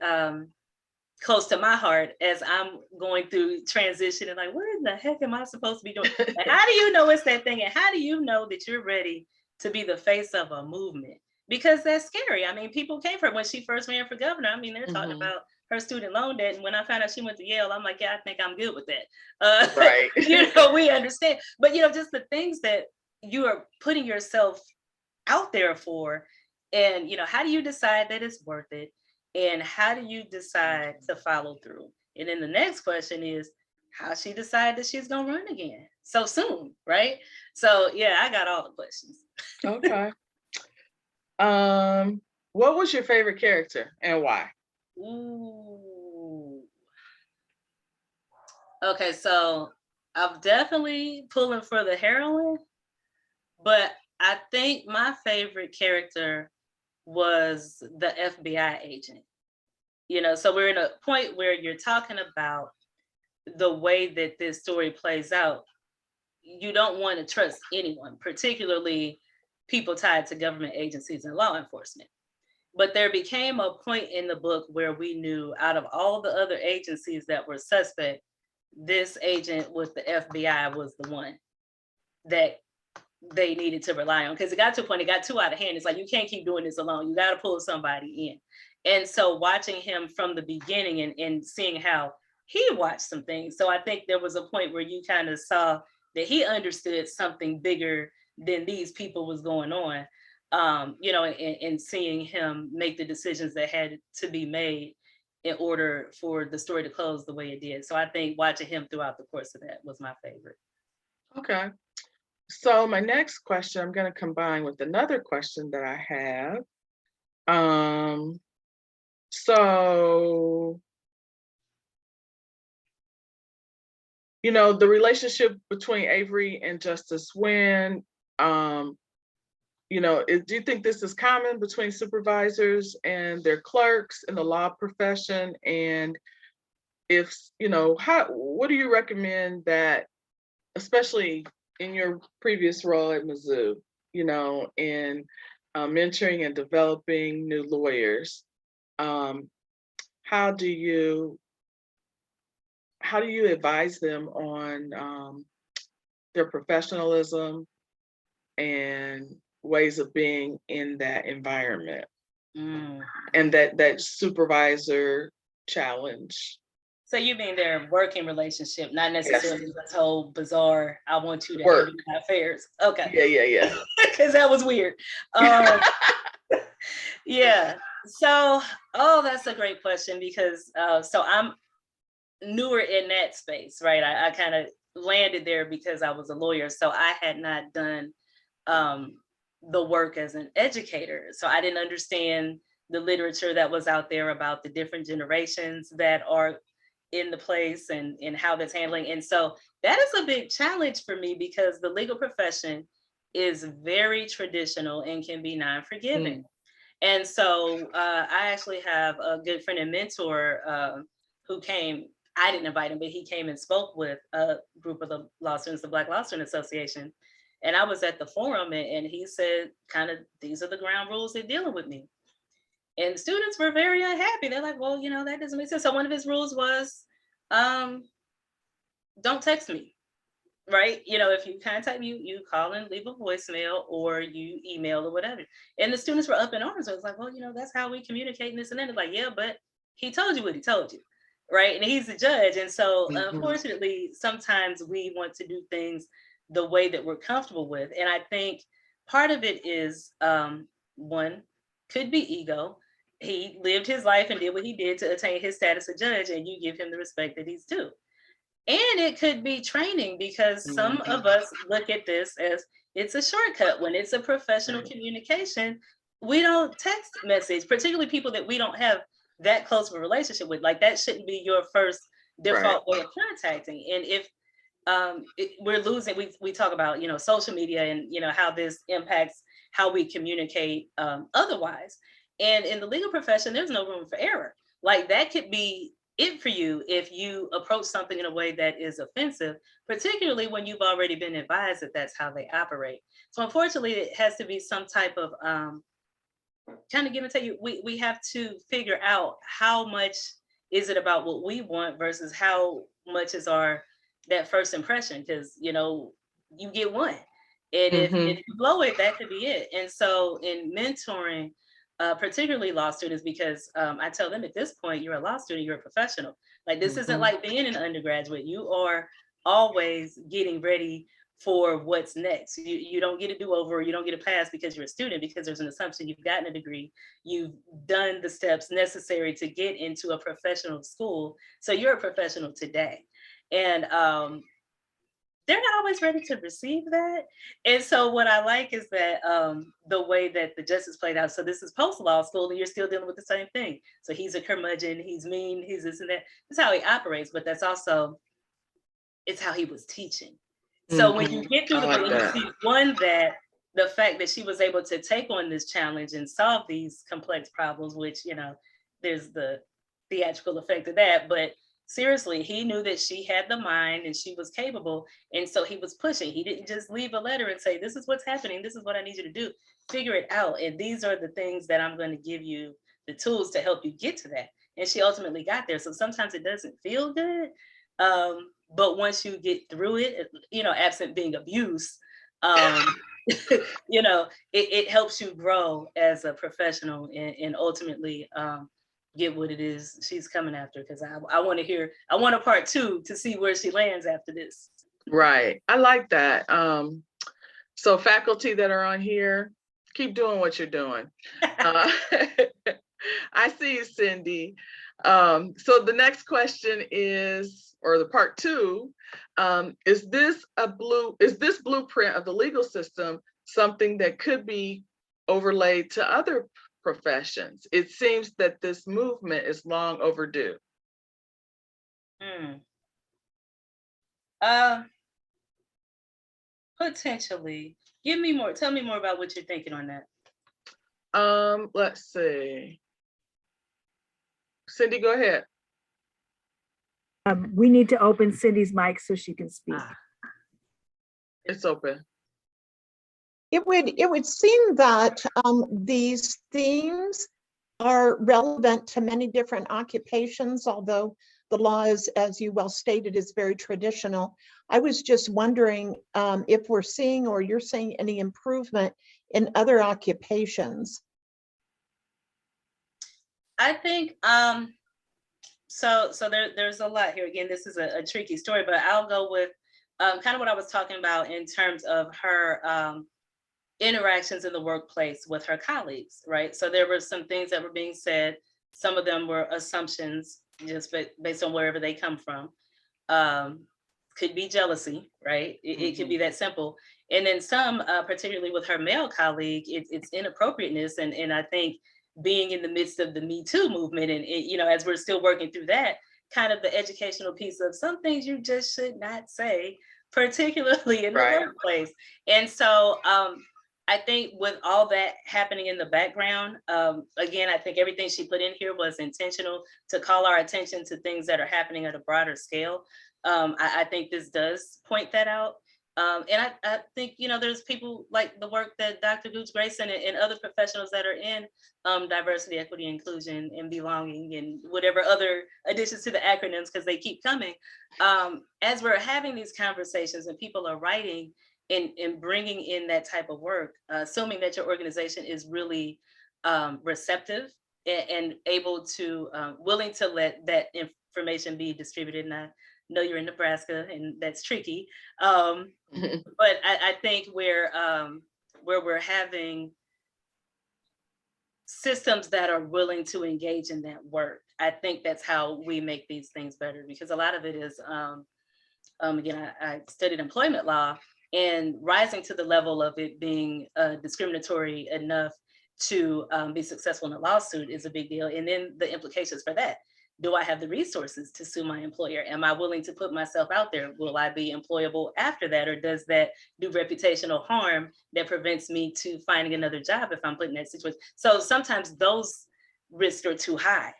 close to my heart as I'm going through transition and like, what in the heck am I supposed to be doing? And how do you know it's that thing? And how do you know that you're ready to be the face of a movement? Because that's scary. I mean, people came for her when she first ran for governor. I mean, they're talking about her student loan debt. And when I found out she went to Yale, I'm like, yeah, I think I'm good with that. Right. We understand. But, just the things that you are putting yourself out there for. And, how do you decide that it's worth it? And how do you decide to follow through? And then the next question is, how she decided that she's going to run again so soon, right? So, yeah, I got all the questions. Okay. What was your favorite character and why? Ooh. Okay, so I'm definitely pulling for the heroine, but I think my favorite character was the FBI agent. So we're in a point where you're talking about the way that this story plays out. You don't want to trust anyone, particularly people tied to government agencies and law enforcement. But there became a point in the book where we knew out of all the other agencies that were suspect, this agent with the FBI was the one that they needed to rely on, because it got to a point, it got too out of hand. It's like, you can't keep doing this alone. You got to pull somebody in. And so watching him from the beginning and seeing how he watched some things. So I think there was a point where you kind of saw that he understood something bigger than these people was going on, you know, and seeing him make the decisions that had to be made in order for the story to close the way it did. So I think watching him throughout the course of that was my favorite. Okay. So my next question, I'm going to combine with another question that I have. So, you know, the relationship between Avery and Justice Wynn, you know, do you think this is common between supervisors and their clerks in the law profession? And if, you know, what do you recommend that, especially in your previous role at Mizzou, you know, in mentoring and developing new lawyers, how do you advise them on their professionalism and ways of being in that environment and that supervisor challenge? So you mean their working relationship, not necessarily this whole bizarre, I want you to Work. handle my affairs. Okay. Yeah. Because that was weird. Yeah. So, that's a great question, because so I'm newer in that space, right? I kind of landed there because I was a lawyer. So I had not done the work as an educator. So I didn't understand the literature that was out there about the different generations that are in the place and how that's handling. And so that is a big challenge for me, because the legal profession is very traditional and can be non-forgiving. And so I actually have a good friend and mentor who came. I didn't invite him, but he came and spoke with a group of the law students, the Black Law Student Association. And I was at the forum, and he said, kind of, these are the ground rules they're dealing with me. And students were very unhappy. They're like, well, you know, that doesn't make sense. So one of his rules was, don't text me, right? You know, if you contact me, you call and leave a voicemail or you email or whatever. And the students were up in arms. I was like, well, you know, that's how we communicate and this and then. They're like, yeah, but he told you what he told you, right? And he's the judge. And so unfortunately, sometimes we want to do things the way that we're comfortable with. And I think part of it is, one, could be ego. He lived his life and did what he did to attain his status as judge, and you give him the respect that he's due. And it could be training, because some of us look at this as it's a shortcut. When it's a professional communication, we don't text message, particularly people that we don't have that close of a relationship with. Like, that shouldn't be your first default way of contacting. And if we're losing, we talk about, you know, social media and, you know, how this impacts how we communicate otherwise. And in the legal profession, there's no room for error. Like, that could be it for you if you approach something in a way that is offensive, particularly when you've already been advised that that's how they operate. So unfortunately, it has to be some type of kind of give and take. We have to figure out how much is it about what we want versus how much is that first impression, because, you know, you get one. And if you blow it, that could be it. And so in mentoring, particularly law students, because I tell them, at this point, you're a law student, you're a professional. Like, this isn't like being an undergraduate. You are always getting ready for what's next. You don't get a do-over, you don't get a pass because you're a student, because there's an assumption you've gotten a degree, you've done the steps necessary to get into a professional school. So you're a professional today. And they're not always ready to receive that. And so what I like is that the way that the justice played out. So this is post-law school and you're still dealing with the same thing. So he's a curmudgeon, he's mean, he's this and that. That's how he operates, but that's also, it's how he was teaching. So when you get through the book, you see, one, that the fact that she was able to take on this challenge and solve these complex problems, which, you know, there's the theatrical effect of that, but seriously, he knew that she had the mind and she was capable. And so he was pushing. He didn't just leave a letter and say, this is what's happening. This is what I need you to do. Figure it out. And these are the things that I'm going to give you the tools to help you get to that. And she ultimately got there. So sometimes it doesn't feel good. But once you get through it, you know, absent being abused, you know, it helps you grow as a professional and ultimately get what it is she's coming after. Because I want to hear, I want a part 2 to see where she lands after this. Right. I like that. So faculty that are on here, keep doing what you're doing. I see you, Cindy. So the next question is, or the part 2, is this blueprint of the legal system something that could be overlaid to other professions? It seems that this movement is long overdue. Potentially. Tell me more about what you're thinking on that. Let's see. Cindy, go ahead. We need to open Cindy's mic so she can speak. It's open. It would seem that these themes are relevant to many different occupations, although the law is, as you well stated, is very traditional. I was just wondering if we're seeing, or you're seeing, any improvement in other occupations. I think so there's a lot here. Again, this is a tricky story, but I'll go with kind of what I was talking about in terms of her interactions in the workplace with her colleagues, right? So there were some things that were being said. Some of them were assumptions just based on wherever they come from. Could be jealousy, right? It could be that simple. And then some, particularly with her male colleague, it's inappropriateness. And I think being in the midst of the Me Too movement, and you know, as we're still working through that, kind of the educational piece of some things you just should not say, particularly in the workplace. And so I think with all that happening in the background, again, I think everything she put in here was intentional to call our attention to things that are happening at a broader scale. I think this does point that out. And I think, you know, there's people like the work that Dr. Gooch-Grayson and other professionals that are in diversity, equity, inclusion, and belonging, and whatever other additions to the acronyms, because they keep coming. As we're having these conversations and people are writing and bringing in that type of work, assuming that your organization is really receptive and able to, willing to let that information be distributed. And I know you're in Nebraska and that's tricky. But I think where we're having systems that are willing to engage in that work, I think that's how we make these things better, because a lot of it is, again, I studied employment law, and rising to the level of it being discriminatory enough to be successful in a lawsuit is a big deal. And then the implications for that. Do I have the resources to sue my employer? Am I willing to put myself out there? Will I be employable after that? Or does that do reputational harm that prevents me to finding another job if I'm put in that situation? So sometimes those risks are too high.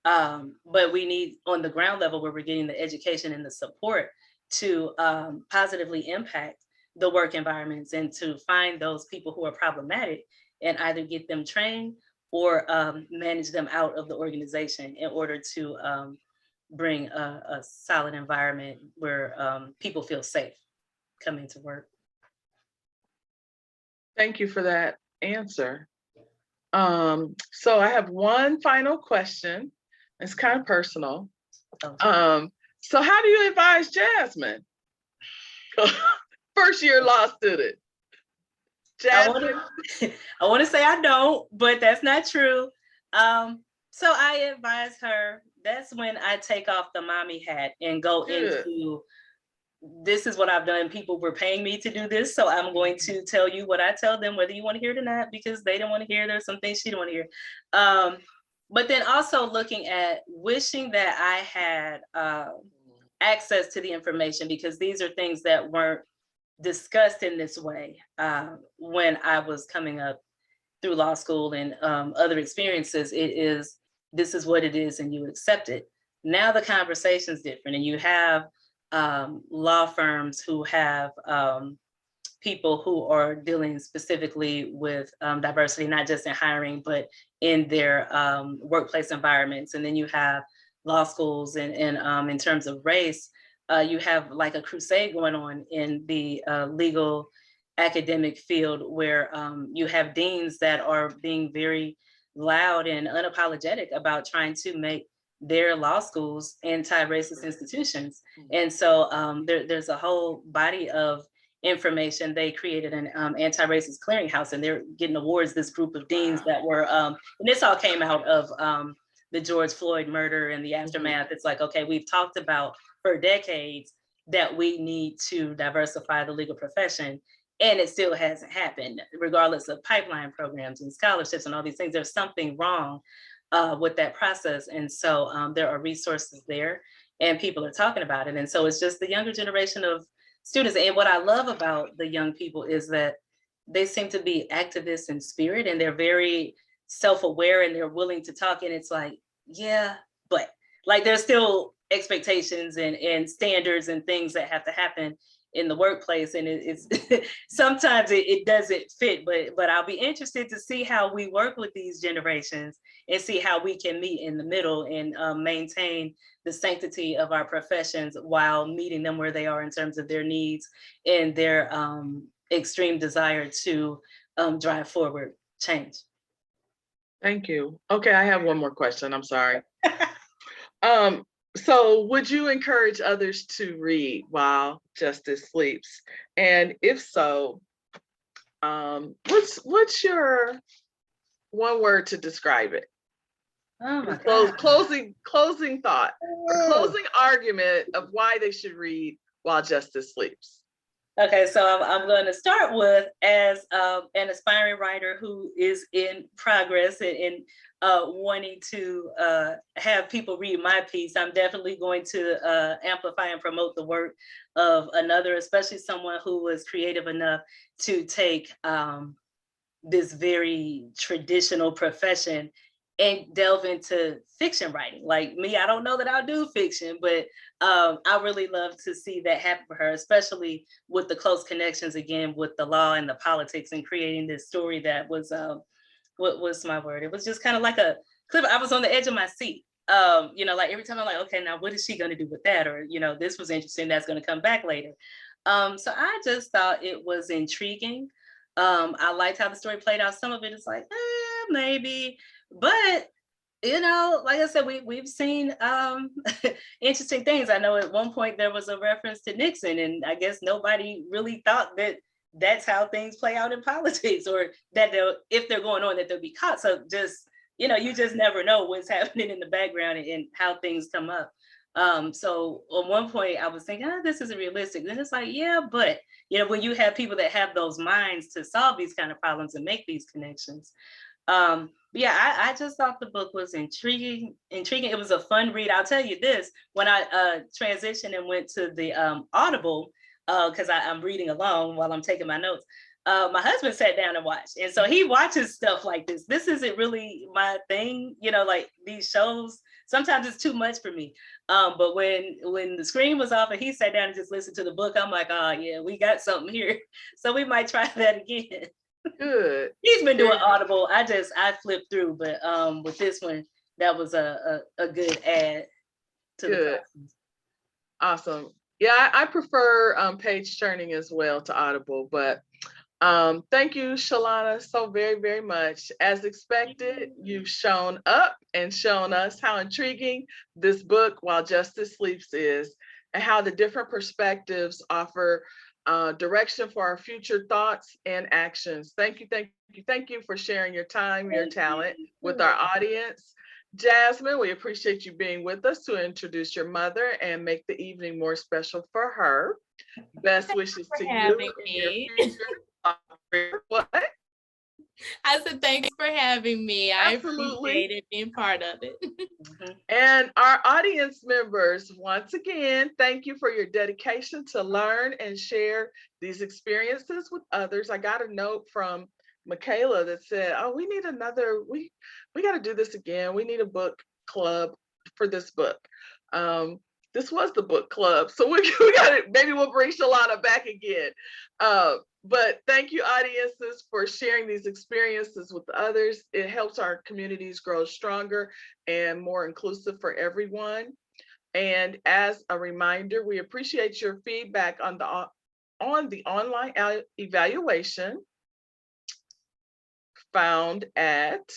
But we need, on the ground level, where we're getting the education and the support to positively impact the work environments and to find those people who are problematic and either get them trained or manage them out of the organization in order to bring a solid environment where people feel safe coming to work. Thank you for that answer. So I have one final question. It's kind of personal. So how do you advise Jasmine? First year law student. Jasmine. I want to say I don't, but that's not true. So I advise her, that's when I take off the mommy hat and go into, this is what I've done. People were paying me to do this, so I'm going to tell you what I tell them, whether you want to hear it or not, because they don't want to hear. There's some things she don't want to hear. But then also looking at wishing that I had access to the information, because these are things that weren't discussed in this way when I was coming up through law school and other experiences. This is what it is and you accept it. Now the conversation's different, and you have law firms who have people who are dealing specifically with diversity, not just in hiring, but in their workplace environments. And then you have law schools, and in terms of race, you have like a crusade going on in the legal academic field, where you have deans that are being very loud and unapologetic about trying to make their law schools anti-racist institutions. And so there's a whole body of information. They created an anti-racist clearinghouse, and they're getting awards, this group of deans that were, and this all came out of the George Floyd murder and the aftermath. It's like, okay, we've talked about for decades that we need to diversify the legal profession, and it still hasn't happened, regardless of pipeline programs and scholarships and all these things. There's something wrong with that process. And so there are resources there, and people are talking about it. And so it's just the younger generation of students. And what I love about the young people is that they seem to be activists in spirit, and they're very self-aware, and they're willing to talk. And it's like, yeah, but like there's still expectations and standards and things that have to happen in the workplace, and it's sometimes it doesn't fit, but I'll be interested to see how we work with these generations and see how we can meet in the middle and maintain the sanctity of our professions while meeting them where they are in terms of their needs and their extreme desire to drive forward change. Thank you. Okay, I have one more question. I'm sorry. So would you encourage others to read While Justice Sleeps? And if so, what's your one word to describe it? Oh my God. Closing thought, or closing argument of why they should read While Justice Sleeps. Okay, so I'm going to start with, as an aspiring writer who is in progress and wanting to have people read my piece, I'm definitely going to amplify and promote the work of another, especially someone who was creative enough to take this very traditional profession and delve into fiction writing. Like me, I don't know that I'll do fiction, but I really love to see that happen for her, especially with the close connections again with the law and the politics, and creating this story that was, what was my word? It was just kind of like a clip. I was on the edge of my seat. You know, like every time I'm like, okay, now what is she going to do with that? Or, you know, this was interesting, that's going to come back later. So I just thought it was intriguing. I liked how the story played out. Some of it is like, maybe. But, you know, like I said, we've seen interesting things. I know at one point there was a reference to Nixon, and I guess nobody really thought that that's how things play out in politics, or that if they're going on, that they'll be caught. So just, you know, you just never know what's happening in the background and how things come up. So at one point I was thinking, this isn't realistic. And it's like, yeah, but, you know, when you have people that have those minds to solve these kind of problems and make these connections. Yeah, I just thought the book was intriguing. It was a fun read. I'll tell you this, when I transitioned and went to the Audible, because I'm reading along while I'm taking my notes, my husband sat down and watched. And so he watches stuff like this. This isn't really my thing, you know, like these shows, sometimes it's too much for me. But when the screen was off and he sat down and just listened to the book, I'm like, oh yeah, we got something here. So we might try that again. Good. He's been doing Audible. I flipped through, but with this one, that was a good add to the process. Awesome. Yeah, I prefer page turning as well to Audible, but thank you, Chalana, so very, very much. As expected, you've shown up and shown us how intriguing this book, While Justice Sleeps, is, and how the different perspectives offer direction for our future thoughts and actions. Thank you for sharing your time, your talent with our audience. Jasmine, we appreciate you being with us to introduce your mother and make the evening more special for her. Best wishes to you in your future. What? I said, thanks for having me. I Absolutely. appreciated being part of it. And our audience members, once again, thank you for your dedication to learn and share these experiences with others. I got a note from Michaela that said, oh, we need another, we got to do this again. We need a book club for this book. This was the book club, so we got it. Maybe we'll bring Chalana back again. But thank you, audiences, for sharing these experiences with others. It helps our communities grow stronger and more inclusive for everyone. And as a reminder, we appreciate your feedback on the online evaluation found at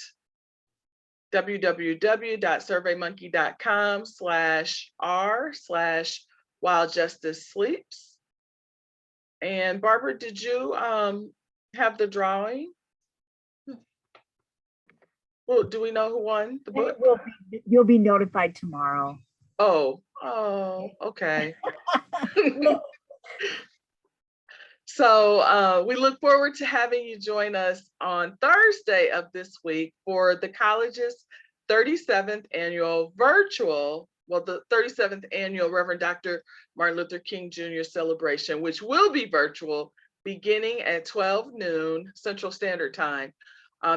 www.surveymonkey.com/r/while-justice-sleeps. And Barbara, did you have the drawing? Well, do we know who won the book? You'll be notified tomorrow. Oh, okay. So we look forward to having you join us on Thursday of this week for the college's 37th annual virtual, the 37th annual Reverend Dr. Martin Luther King Jr. celebration, which will be virtual beginning at 12 noon Central Standard Time.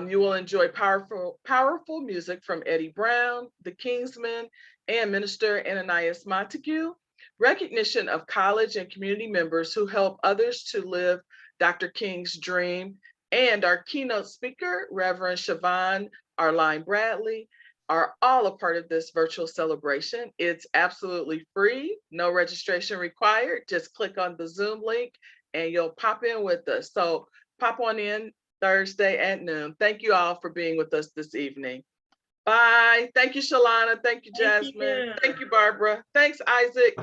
You will enjoy powerful music from Eddie Brown, the Kingsmen, and Minister Ananias Montague. Recognition of college and community members who help others to live Dr. King's dream, and our keynote speaker, Reverend Siobhan Arline Bradley, are all a part of this virtual celebration. It's absolutely free, no registration required. Just click on the Zoom link and you'll pop in with us. So pop on in Thursday at noon. Thank you all for being with us this evening. Bye. Thank you, Chalana. Thank you, Jasmine. Thank you, Barbara. Thanks, Isaac.